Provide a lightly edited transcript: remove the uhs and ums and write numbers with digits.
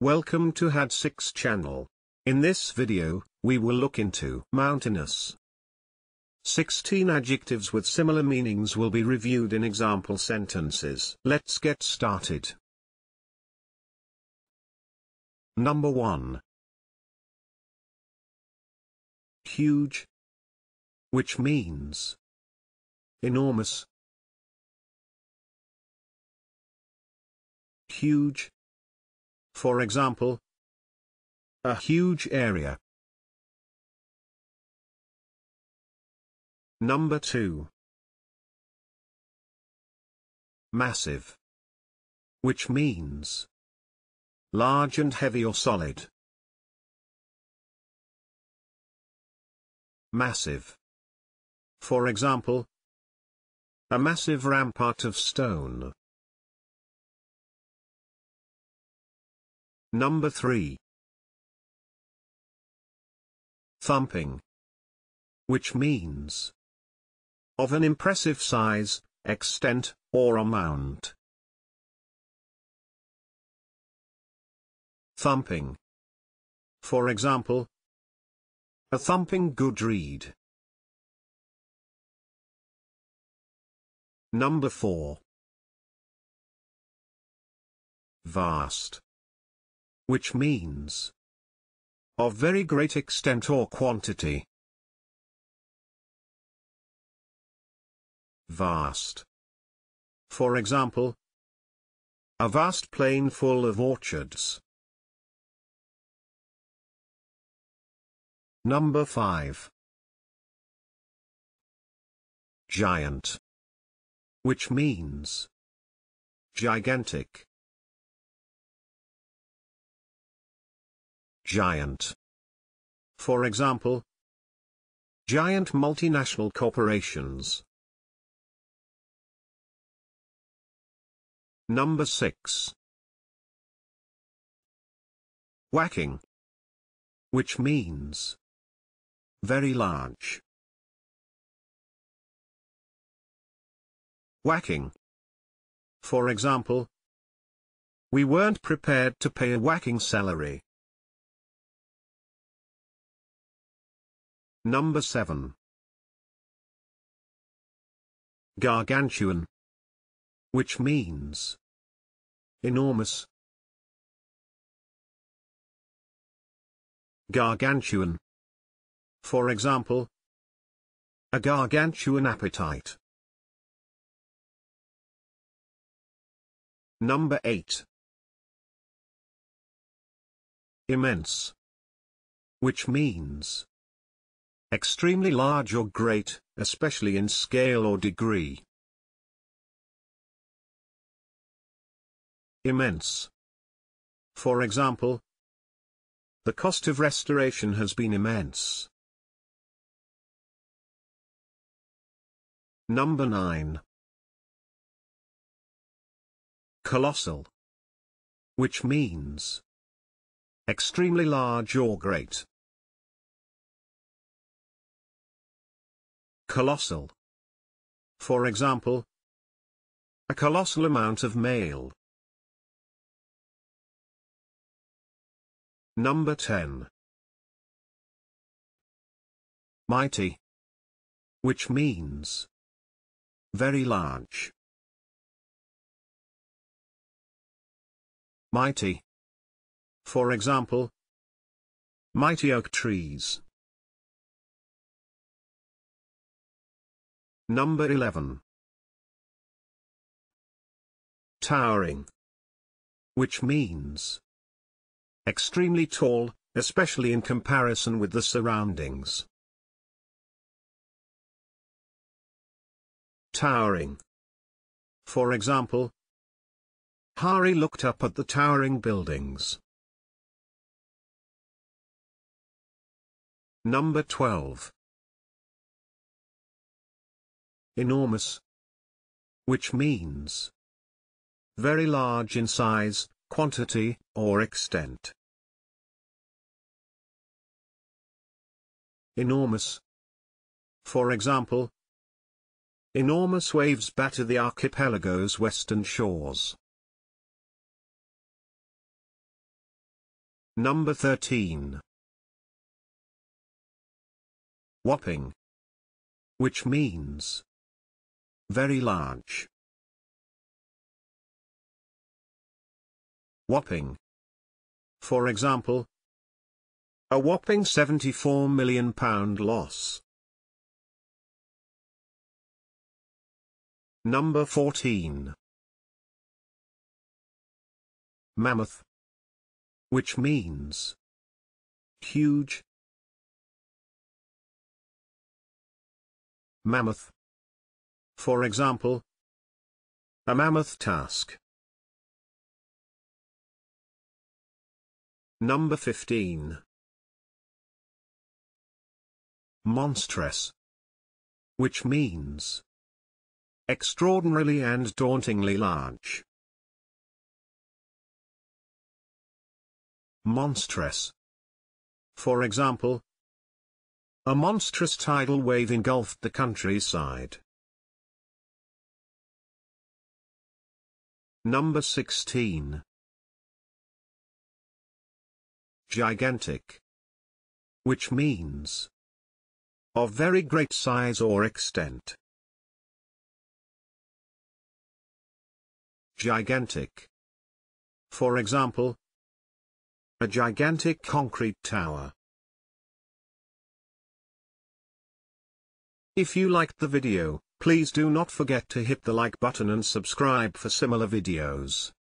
Welcome to had6 channel. In this video, we will look into mountainous. 16 adjectives with similar meanings will be reviewed in example sentences. Let's get started. Number 1. Huge, which means enormous. Huge. For example, a huge area. Number 2. Massive, which means large and heavy or solid. Massive. For example, a massive rampart of stone. Number 3. Thumping, which means of an impressive size, extent, or amount. Thumping. For example, a thumping good read. Number 4. Vast, which means of very great extent or quantity. Vast. For example, a vast plain full of orchards. Number 5. Giant, which means gigantic. Giant. For example, giant multinational corporations. Number 6. Whacking, which means very large. Whacking. For example, we weren't prepared to pay a whacking salary. Number 7. Gargantuan, which means enormous. Gargantuan. For example, a gargantuan appetite. Number 8. Immense, which means extremely large or great, especially in scale or degree. Immense. For example, the cost of restoration has been immense. Number 9. Colossal, which means extremely large or great. Colossal. For example, a colossal amount of mail. Number 10. Mighty, which means very large. Mighty. For example, mighty oak trees. Number 11. Towering, which means extremely tall, especially in comparison with the surroundings. Towering. For example, Hari looked up at the towering buildings. Number 12. Enormous, which means very large in size, quantity, or extent. Enormous. For example, enormous waves batter the archipelago's western shores. Number 13. Whopping, which means very large. Whopping. For example, a whopping £74 million loss. Number 14. Mammoth, which means huge. Mammoth. For example, a mammoth task. Number 15. Monstrous, which means extraordinarily and dauntingly large. Monstrous. For example, a monstrous tidal wave engulfed the countryside. Number 16. Gigantic, which means of very great size or extent. Gigantic. For example, a gigantic concrete tower. If you liked the video, please do not forget to hit the like button and subscribe for similar videos.